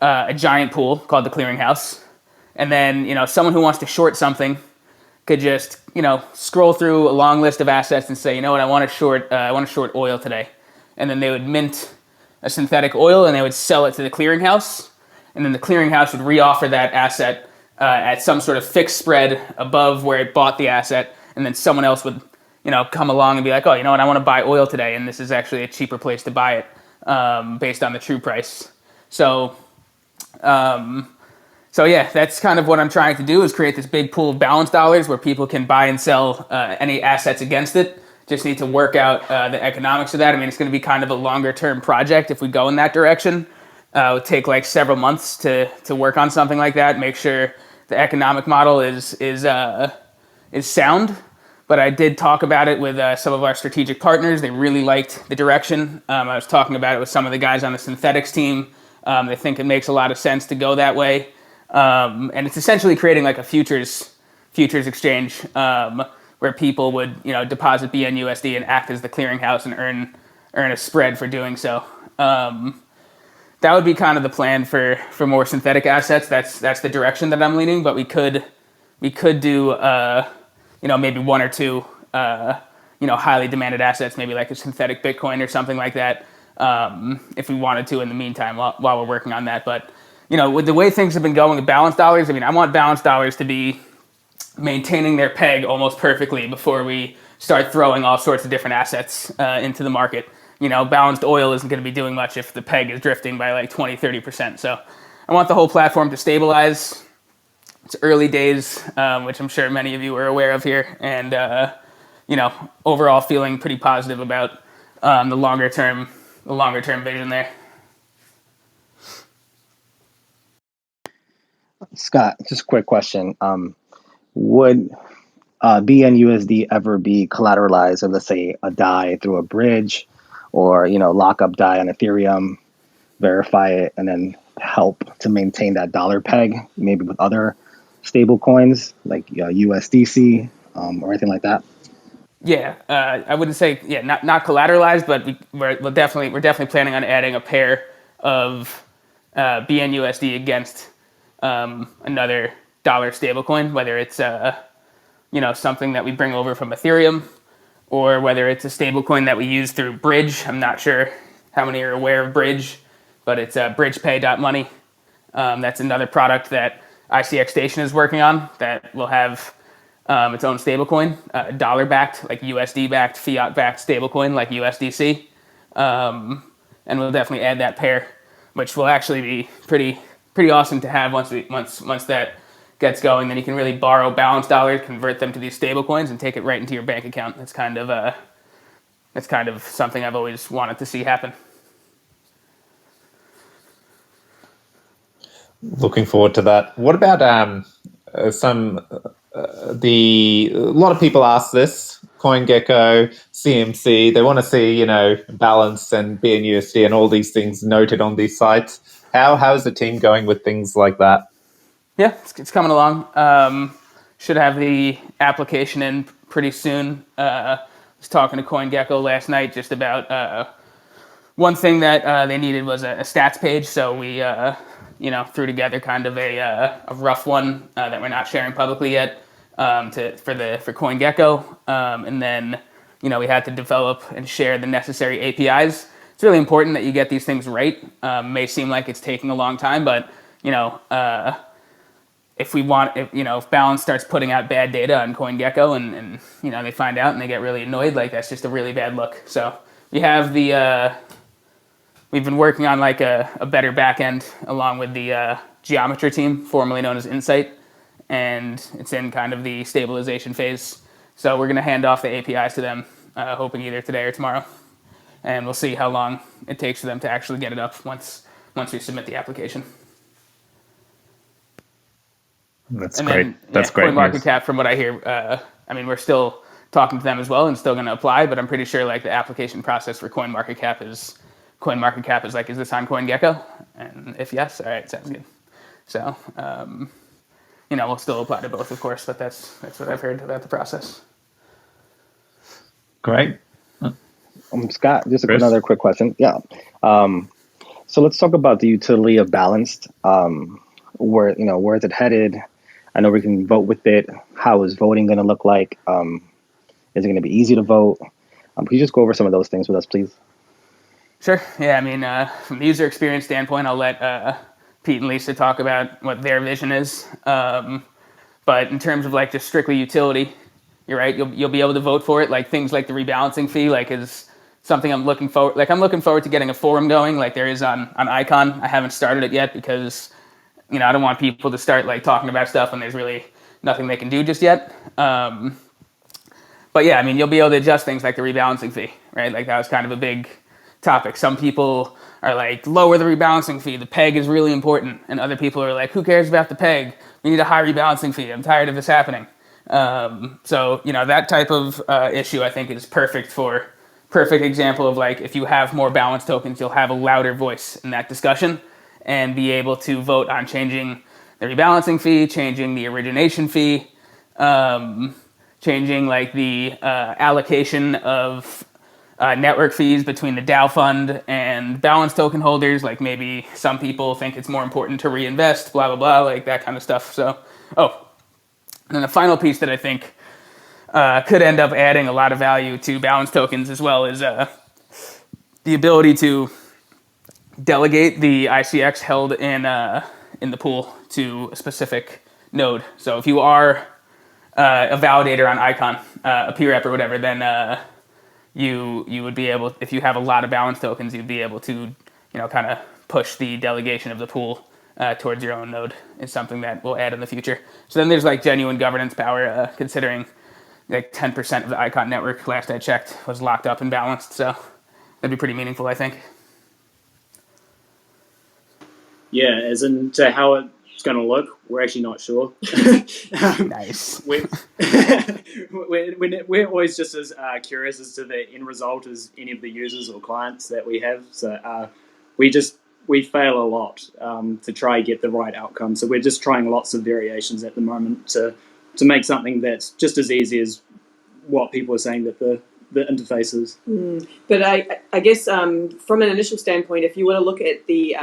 a giant pool called the clearinghouse, and then someone who wants to short something could just scroll through a long list of assets and say, I want to short oil today, and then they would mint a synthetic oil and they would sell it to the clearinghouse, and then the clearinghouse would reoffer that asset at some sort of fixed spread above where it bought the asset, and then someone else would come along and be like, I want to buy oil today, and this is actually a cheaper place to buy it based on the true price. So that's kind of what I'm trying to do, is create this big pool of balanced dollars where people can buy and sell any assets against it. Just need to work out the economics of that. I mean, it's going to be kind of a longer term project if we go in that direction. It would take like several months to work on something like that, make sure the economic model is sound. But I did talk about it with some of our strategic partners. They really liked the direction. I was talking about it with some of the guys on the synthetics team. They think it makes a lot of sense to go that way. And it's essentially creating like a futures exchange where people would deposit BNUSD and act as the clearinghouse and earn a spread for doing so. That would be kind of the plan for more synthetic assets. That's the direction that I'm leaning. But we could do maybe one or two highly demanded assets, maybe like a synthetic Bitcoin or something like that, if we wanted to in the meantime while we're working on that. But with the way things have been going with balanced dollars, I mean, I want balanced dollars to be maintaining their peg almost perfectly before we start throwing all sorts of different assets into the market. Balanced oil isn't going to be doing much if the peg is drifting by like 20-30%. So I want the whole platform to stabilize. It's early days, which I'm sure many of you are aware of here, and overall feeling pretty positive about the longer term vision there. Scott, just a quick question. Would BNUSD ever be collateralized, or let's say a DAI through a bridge, or lock up DAI on Ethereum, verify it, and then help to maintain that dollar peg, maybe with other stable coins like USDC or anything like that? Yeah, I wouldn't say not collateralized, but we're definitely planning on adding a pair of BNUSD against another dollar stablecoin, whether it's something that we bring over from Ethereum, or whether it's a stablecoin that we use through Bridge. I'm not sure how many are aware of Bridge, but it's bridgepay.money. That's another product that ICX Station is working on that will have its own stablecoin, dollar-backed, like USD-backed, fiat-backed stablecoin like USDC. And we'll definitely add that pair, which will actually be pretty awesome to have once that gets going. Then you can really borrow balanced dollars, convert them to these stablecoins, and take it right into your bank account. That's kind of something I've always wanted to see happen. Looking forward to that. What about a lot of people ask this, CoinGecko, CMC, they want to see, Balance and BNUSD and all these things noted on these sites. How is the team going with things like that? Yeah, it's coming along. Should have the application in pretty soon. Was talking to CoinGecko last night just about one thing that they needed was a stats page. So we threw together kind of a rough one that we're not sharing publicly yet for CoinGecko, and then we had to develop and share the necessary APIs. It's really important that you get these things right. May seem like it's taking a long time, but if Balance starts putting out bad data on CoinGecko and they find out and they get really annoyed, like that's just a really bad look. So we have we've been working on like a better backend along with the Geometry team, formerly known as Insight, and it's in kind of the stabilization phase. So we're going to hand off the APIs to them, hoping either today or tomorrow, and we'll see how long it takes for them to actually get it up once we submit the application. That's and great. Then, That's great. CoinMarketCap, from what I hear, we're still talking to them as well and still going to apply, but I'm pretty sure like the application process for CoinMarketCap is like, is this on CoinGecko? And if yes, all right, sounds good. So, we'll still apply to both, of course, but that's what I've heard about the process. Great. Scott, just Chris? another quick question. Yeah. So let's talk about the utility of Balanced. Where is it headed? I know we can vote with it. How is voting going to look like? Is it going to be easy to vote? Can you just go over some of those things with us, please? Sure. Yeah, from the user experience standpoint, I'll let Pete and Lisa talk about what their vision is. But in terms of like just strictly utility, you're right. You'll be able to vote for it. Like things like the rebalancing fee, like is something I'm looking forward. Like I'm looking forward to getting a forum going, like there is on Icon. I haven't started it yet because I don't want people to start like talking about stuff and there's really nothing they can do just yet. But yeah, you'll be able to adjust things like the rebalancing fee, right? Like that was kind of a big topic. Some people are like, lower the rebalancing fee. The peg is really important. And other people are like, who cares about the peg? We need a high rebalancing fee. I'm tired of this happening. So that type of issue I think is perfect example of like, if you have more balance tokens, you'll have a louder voice in that discussion and be able to vote on changing the rebalancing fee, changing the origination fee, changing like the allocation of network fees between the DAO fund and balance token holders. Like maybe some people think it's more important to reinvest, blah, blah, blah, like that kind of stuff. So, and then the final piece that I think could end up adding a lot of value to balance tokens as well is the ability to delegate the ICX held in the pool to a specific node. So if you are a validator on Icon, a PREP or whatever, then you would be able, if you have a lot of balance tokens, you'd be able to kind of push the delegation of the pool towards your own node. Is something that we'll add in the future. So then there's like genuine governance power, considering like 10% of the Icon network, last I checked, was locked up and balanced. So that'd be pretty meaningful, I think. Yeah, as in to how it's going to look, we're actually not sure. Nice. We're always just as curious as to the end result as any of the users or clients that we have. So we fail a lot to try and get the right outcome. So we're just trying lots of variations at the moment to make something that's just as easy as what people are saying that the interface is. But I guess from an initial standpoint, if you were to look at the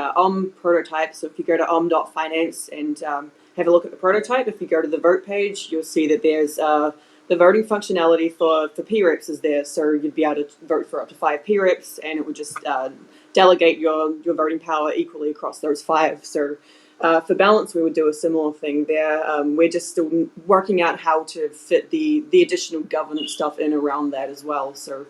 prototype, so if you go to om.finance and have a look at the prototype, if you go to the vote page, you'll see that there's the voting functionality for P-reps is there. So you'd be able to vote for up to 5 P-reps, and it would just delegate your voting power equally across those 5. So for balance, we would do a similar thing there. We're just still working out how to fit the additional governance stuff in around that as well. So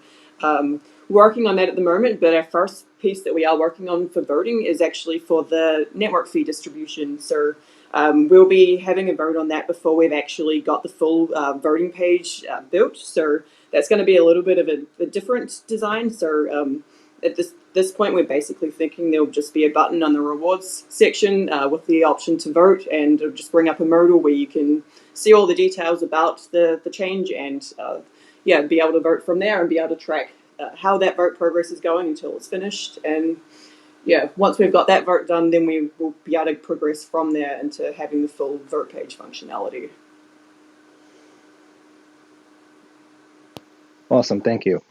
working on that at the moment, but our first piece that we are working on for voting is actually for the network fee distribution. So we'll be having a vote on that before we've actually got the full voting page built. So that's going to be a little bit of a different design. So at this point, we're basically thinking there'll just be a button on the rewards section with the option to vote, and it'll just bring up a modal where you can see all the details about the change and be able to vote from there and be able to track how that vote progress is going until it's finished. And once we've got that vote done, then we will be able to progress from there into having the full vote page functionality. Awesome, thank you.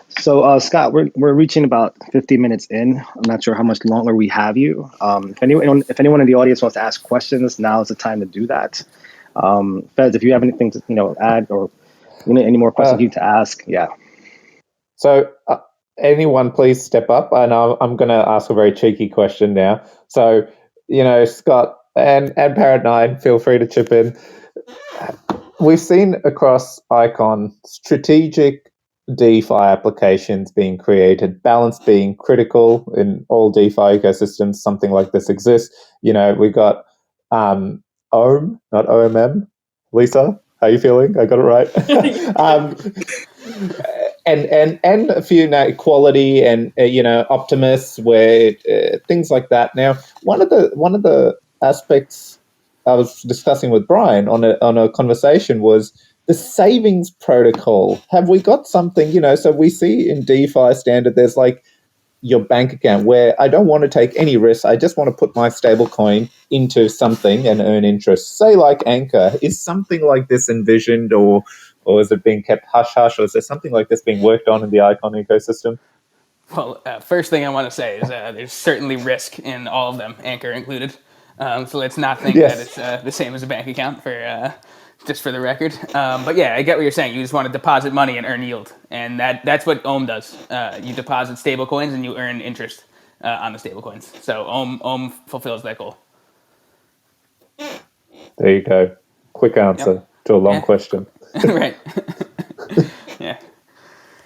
So Scott, we're reaching about 50 minutes in. I'm not sure how much longer we have you. If anyone in the audience wants to ask questions, now is the time to do that. Fez, if you have anything to add or any more questions you to ask, yeah. So anyone, please step up, and I'm going to ask a very cheeky question now. So Scott and Parrot 9, feel free to chip in. We've seen across Icon strategic DeFi applications being created, balance being critical in all DeFi ecosystems. Something like this exists. We got OM, not OMM. Lisa, how are you feeling? I got it right. And a few equality and Optimus, where things like that. Now, one of the aspects I was discussing with Brian on a conversation was the savings protocol. Have we got something? So we see in DeFi standard, there's like your bank account where I don't want to take any risks. I just want to put my stable coin into something and earn interest. Say like Anchor. Is something like this envisioned, or is it being kept hush-hush, or is there something like this being worked on in the Icon ecosystem? Well, first thing I want to say is there's certainly risk in all of them, Anchor included. So let's not think that it's the same as a bank account just for the record. But yeah, I get what you're saying. You just want to deposit money and earn yield. And that's what OM does. You deposit stable coins and you earn interest on the stable coins. So OM fulfills that goal. There you go. Quick answer to a long question. Right. Yeah.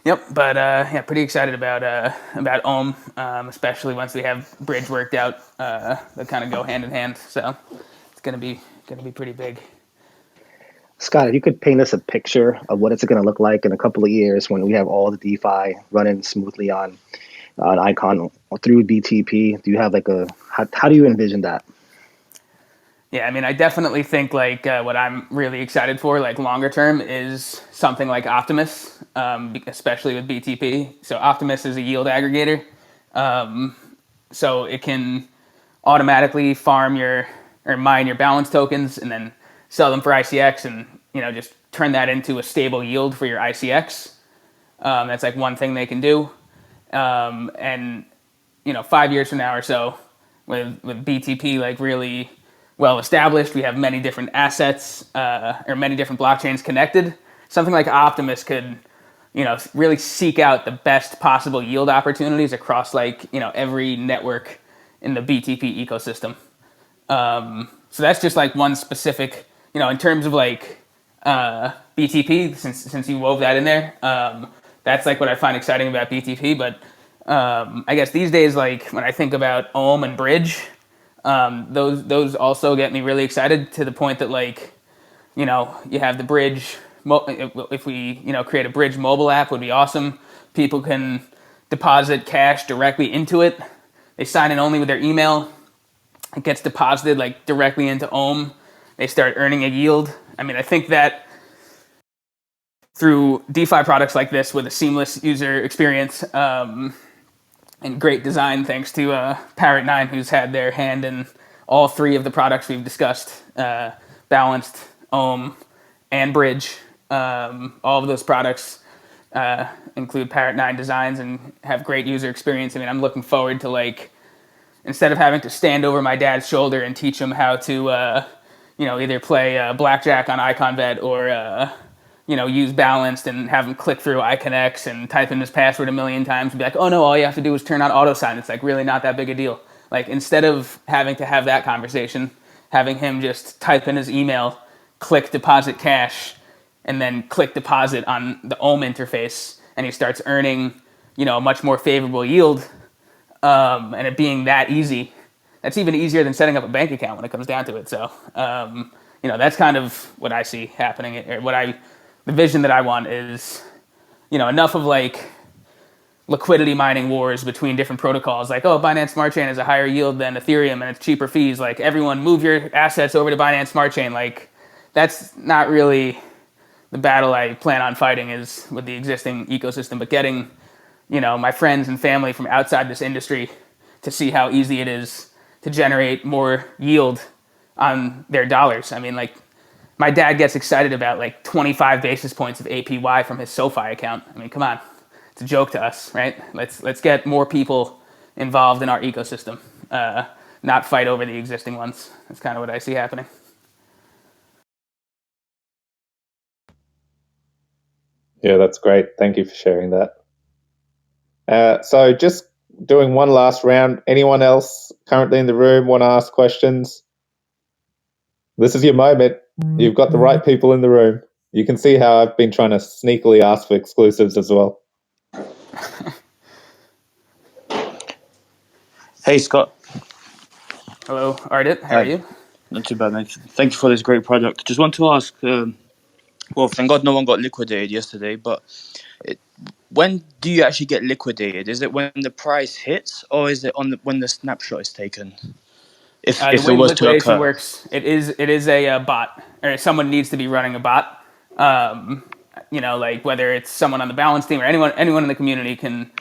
Yep, but pretty excited about OM, especially once we have Bridge worked out. They kind of go hand in hand, so it's gonna be pretty big. Scott, if you could paint us a picture of what it's going to look like in a couple of years when we have all the DeFi running smoothly on Icon or through BTP, do you have how do you envision that? Yeah, I mean, I definitely think what I'm really excited for, longer term, is something like Optimus, especially with BTP. So Optimus is a yield aggregator, so it can automatically mine your balance tokens and then sell them for ICX, and just turn that into a stable yield for your ICX. That's one thing they can do, and 5 years from now or so, with BTP really well established, we have many different assets or many different blockchains connected. Something like Optimus could, really seek out the best possible yield opportunities across every network in the BTP ecosystem. So that's just one specific, in terms of BTP, since you wove that in there. That's what I find exciting about BTP. But I guess these days, when I think about OM and Bridge, those also get me really excited, to the point that you have the Bridge. If we create a Bridge mobile app, would be awesome. People can deposit cash directly into it. They sign in only with their email. It gets deposited directly into OM. They start earning a yield. I mean, I think that through DeFi products like this with a seamless user experience and great design, thanks to Parrot 9, who's had their hand in all 3 of the products we've discussed, Balanced, OM, and Bridge. All of those products include Parrot 9 designs and have great user experience. I mean, I'm looking forward to, like, instead of having to stand over my dad's shoulder and teach him how to, either play blackjack on Icon or, use Balanced and have him click through IconX and type in his password a million times and be like, oh no, all you have to do is turn on auto sign. It's like really not that big a deal. Like, instead of having to have that conversation, having him just type in his email, click deposit cash, and then click deposit on the Ohm interface, and he starts earning, a much more favorable yield, and it being that easy. That's even easier than setting up a bank account when it comes down to it. So, that's kind of what I see happening. Or the vision that I want is, enough of like liquidity mining wars between different protocols. Like, oh, Binance Smart Chain is a higher yield than Ethereum and it's cheaper fees. Like, everyone move your assets over to Binance Smart Chain. Like, that's not really the battle I plan on fighting is with the existing ecosystem, but getting, my friends and family from outside this industry to see how easy it is to generate more yield on their dollars. I mean, like, my dad gets excited about like 25 basis points of APY from his SoFi account. I mean, come on, it's a joke to us, right? Let's get more people involved in our ecosystem, not fight over the existing ones. That's kind of what I see happening. Yeah, that's great. Thank you for sharing that. So just doing one last round. Anyone else currently in the room want to ask questions? This is your moment. You've got the right people in the room. You can see how I've been trying to sneakily ask for exclusives as well. Hey, Scott. Hello, Ardit. How are you? Not too bad, mate. Thank you for this great product. Just want to ask, well, thank God no one got liquidated yesterday, but when do you actually get liquidated? Is it when the price hits, or is it when the snapshot is taken? If The it way was to liquidation occur. works, it is a bot, or someone needs to be running a bot. Like whether it's someone on the balance team or anyone in the community can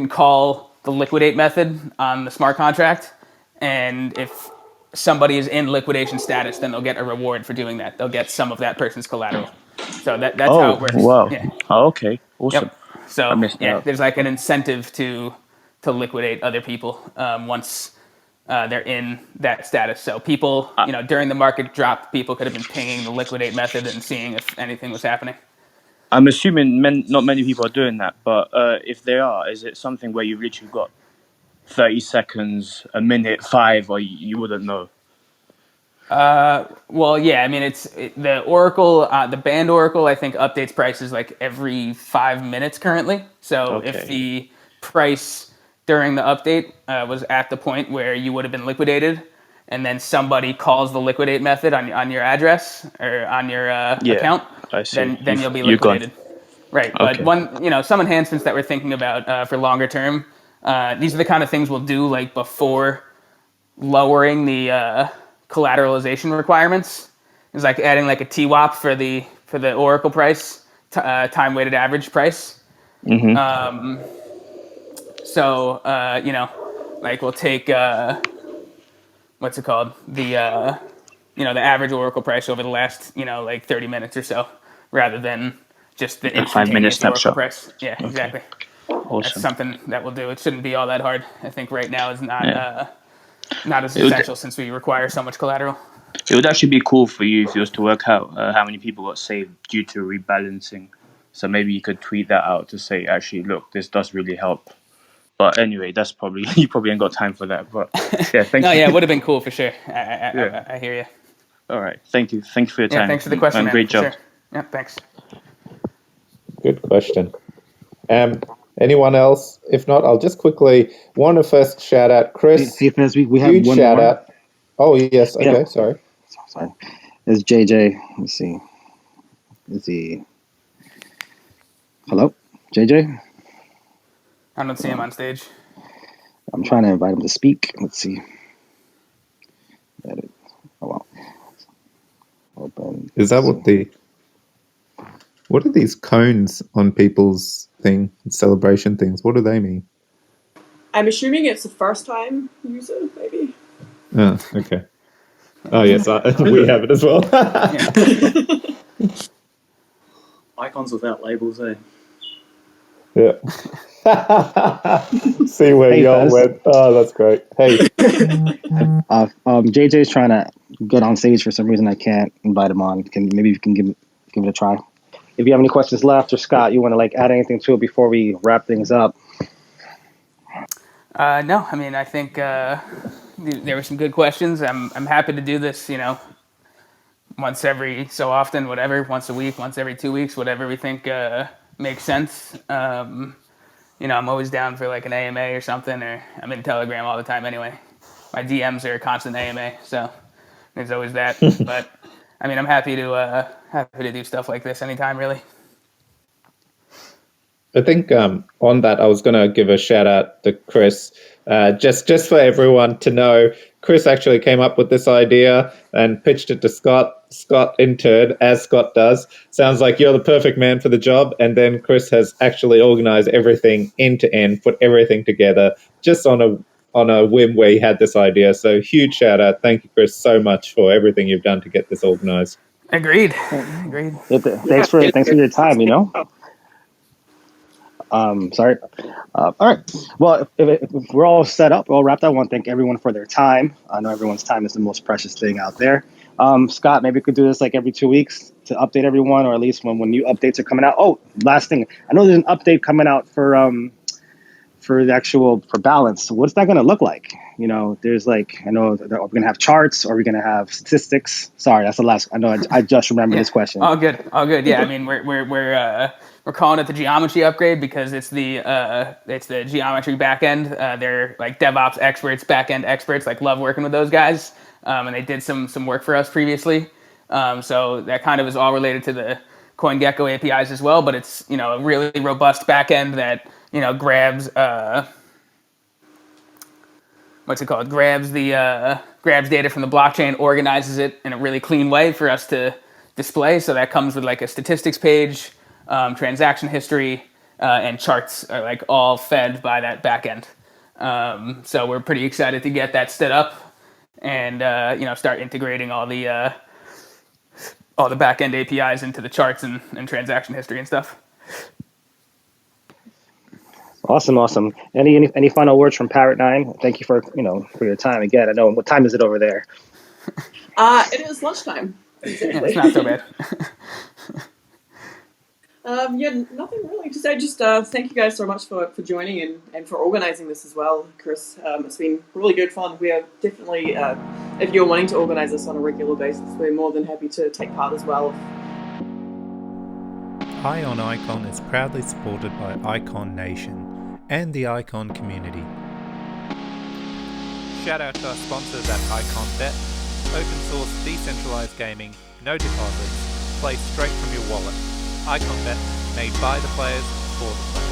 call the liquidate method on the smart contract, and if somebody is in liquidation status, then they'll get a reward for doing that. They'll get some of that person's collateral. So that's how it works. Wow. Yeah. Oh, okay. Awesome. Yep. So I missed yeah, out. there's like an incentive to liquidate other people once they're in that status. So people, during the market drop, people could have been pinging the liquidate method and seeing if anything was happening. I'm assuming not many people are doing that, but if they are, is it something where you've literally got 30 seconds, a minute, 5, or you wouldn't know? Well, yeah, I mean, the Oracle, the banned Oracle, I think updates prices like every 5 minutes currently. So Okay. if the price during the update was at the point where you would have been liquidated, and then somebody calls the liquidate method on your address or on your account, I see. then you'll be You're gone. liquidated. Right, Okay. but some enhancements that we're thinking about for longer term, these are the kind of things we'll do like before lowering the collateralization requirements. Is like adding like a TWAP for the Oracle price, time weighted average price. Mm-hmm. So like we'll take what's it called, the average Oracle price over the last like 30 minutes or so, rather than just the A 5-minute instantaneous Oracle snapshot. price. Yeah, Okay. exactly. Awesome. That's something that we'll do. It shouldn't be all that hard. I think right now is not as It would- essential since we require so much collateral. It would actually be cool for you if you was to work out how many people got saved due to rebalancing. So maybe you could tweet that out to say, actually, look, this does really help. But anyway, that's probably you probably ain't got time for that. But yeah, thank No, you. yeah, it would have been cool for sure. I hear you. All right, thank you for your time. Yeah, thanks for the question, and man. great For job. sure. Yeah, thanks. Good question. Anyone else? If not, I'll just quickly want to first shout out Chris. Hey, Fez, we have huge one shout more. out. Oh yes, okay, Yeah. sorry. Sorry. It's JJ. Let's see. Is he? Hello, JJ? I don't see him on stage. I'm trying to invite him to speak. Let's see. Edit. Oh, well. Open. Is that what are these cones on people's celebration things? What do they mean? I'm assuming it's a first time user, maybe. Oh, okay. Oh yes, we have it as well. Icons without labels, eh? Yeah. See where Hey, y'all Fez. went. Oh, that's great. Hey. JJ's trying to get on stage for some reason. I can't invite him on. Maybe you can give it a try. If you have any questions left, or Scott, you want to like add anything to it before we wrap things up? No, I mean, I think there were some good questions. I'm happy to do this, once every so often, whatever, once a week, once every 2 weeks, whatever we think makes sense. I'm always down for like an AMA or something, or I'm in Telegram all the time anyway. My DMs are a constant AMA, so there's always that. But I mean, I'm happy to do stuff like this anytime, really. I think on that, I was going to give a shout out to Chris. Just for everyone to know, Chris actually came up with this idea and pitched it to Scott. Scott, in turn, as Scott does, sounds like you're the perfect man for the job. And then Chris has actually organized everything end to end, put everything together, just on a whim where he had this idea. So huge shout out. Thank you, Chris, so much for everything you've done to get this organized. Agreed. Thanks for your time. Sorry. All right. Well, if we're all set up, we're all wrapped up. I want to thank everyone for their time. I know everyone's time is the most precious thing out there. Scott, maybe we could do this like every 2 weeks to update everyone, or at least when new updates are coming out. Oh, last thing. I know there's an update coming out for balance. What's that going to look like? There's like, I know, are we going to have charts? Or are we going to have statistics? Sorry, that's the last. I know I just remember this question. All good. Yeah, I mean, we're calling it the geometry upgrade because it's the geometry backend. They're like DevOps experts, backend experts. Like, love working with those guys, and they did some work for us previously. So that kind of is all related to the CoinGecko APIs as well. But it's a really robust backend that grabs what's it called? Grabs data from the blockchain, organizes it in a really clean way for us to display. So that comes with like a statistics page, transaction history, and charts are like all fed by that backend. So we're pretty excited to get that stood up and start integrating all the backend APIs into the charts and transaction history and stuff. Awesome. Any final words from Parrot 9? Thank you for your time again. I know, what time is it over there? It is lunchtime. Yeah, it's not so bad. Nothing really to say. Just thank you guys so much for joining and for organizing this as well, Chris. It's been really good fun. We are definitely, if you're wanting to organize this on a regular basis, we're more than happy to take part as well. High on Icon is proudly supported by Icon Nation and the Icon community. Shout out to our sponsors at Icon Bet, open source decentralized gaming, no deposits, play straight from your wallet. Icon Bet, made by the players for the players.